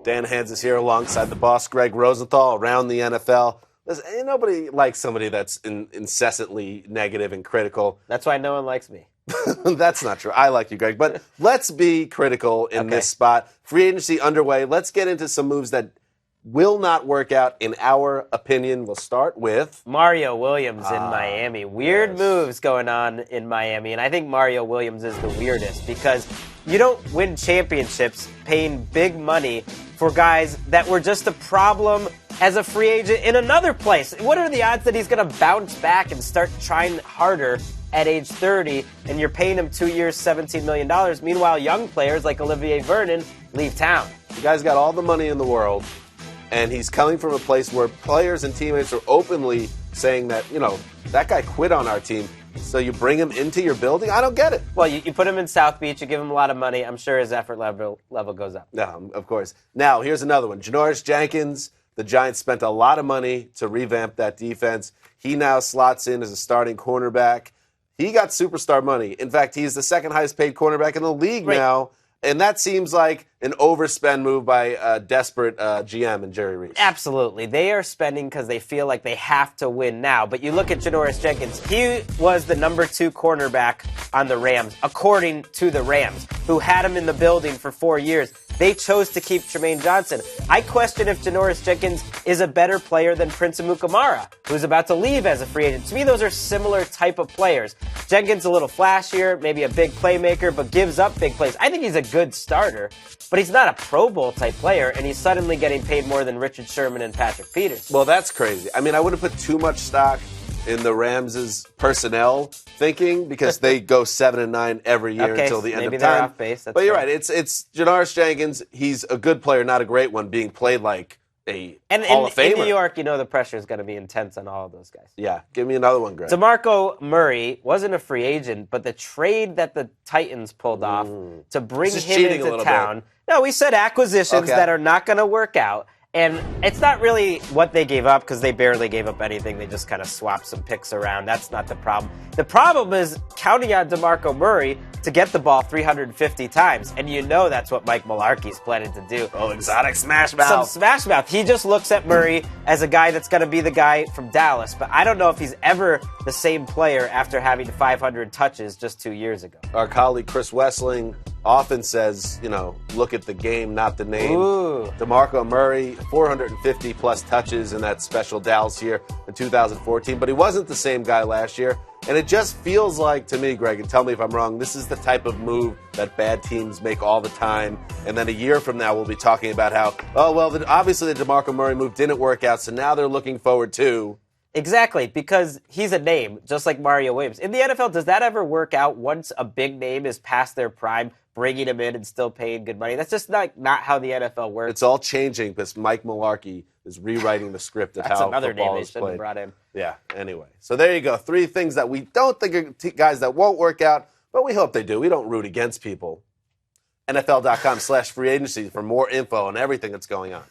Dan Hanzus here alongside the boss, Gregg Rosenthal, around the NFL. Listen, ain't nobody likes somebody that's incessantly negative and critical. That's why no one likes me. That's not true. I like you, Greg. But let's be critical in this spot. Free agency underway. Let's get into some moves that will not work out, in our opinion. We'll start with Mario Williams in Miami. Weird moves going on in Miami, and I think Mario Williams is the weirdest because you don't win championships paying big money for guys that were just a problem as a free agent in another place. What are the odds that he's going to bounce back and start trying harder at age 30, and you're paying him 2 years, $17 million? Meanwhile, young players like Olivier Vernon leave town. The guy's got all the money in the world, and he's coming from a place where players and teammates are openly saying that, you know, that guy quit on our team, so you bring him into your building? I don't get it. Well, you put him in South Beach, you give him a lot of money, I'm sure his effort level goes up. No, of course. Now, here's another one. Janoris, Jenkins, the Giants spent a lot of money to revamp that defense. He now slots in as a starting cornerback. He got superstar money. In fact, he's the second highest paid cornerback in the league now. And that seems like an overspend move by a desperate GM and Jerry Reese. Absolutely. They are spending because they feel like they have to win now. But you look at Janoris Jenkins, he was the number 2 cornerback on the Rams, according to the Rams, who had him in the building for 4 years. They chose to keep Tremaine Johnson. I question if Janoris Jenkins is a better player than Prince Amukamara, who's about to leave as a free agent. To me, those are similar type of players. Jenkins a little flashier, maybe a big playmaker, but gives up big plays. I think he's a good starter, but he's not a Pro Bowl type player, and he's suddenly getting paid more than Richard Sherman and Patrick Peterson. Well, that's crazy. I mean, I wouldn't put too much stock in the Rams' personnel thinking because they go 7-9 every year until the end of time. Maybe they're off base. But you're right. It's Janoris Jenkins. He's a good player, not a great one, being played like a Hall of Famer. In New York, you know the pressure is going to be intense on all of those guys. Yeah. Give me another one, Greg. DeMARCO Murray wasn't a free agent, but the trade that the Titans pulled off to bring him into town. No, we said acquisitions that are not going to work out. And it's not really what they gave up because they barely gave up anything. They just kind of swapped some picks around. That's not the problem. The problem is counting on DeMARCO Murray to get the ball 350 times. And you know that's what Mike Mularkey's planning to do. Oh, exotic smash mouth. Some smash mouth. He just looks at Murray as a guy that's going to be the guy from Dallas. But I don't know if he's ever the same player after having 500 touches just 2 years ago. Our colleague Chris Wessling often says, you know, look at the game, not the name. DeMARCO Murray, 450-plus touches in that special Dallas year in 2014, but he wasn't the same guy last year. And it just feels like, to me, Greg, and tell me if I'm wrong, this is the type of move that bad teams make all the time. And then a year from now, we'll be talking about how, obviously the DeMARCO Murray move didn't work out, so now they're looking forward to... Exactly, because he's a name, just like Mario Williams. In the NFL, does that ever work out once a big name is past their prime, bringing him in and still paying good money? That's just not how the NFL works. It's all changing because Mike Mularkey is rewriting the script of That's how another football name is they played. should have brought in. Yeah, anyway. So there you go. 3 things that we don't think are guys that won't work out, but we hope they do. We don't root against people. NFL.com/free agency for more info on everything that's going on.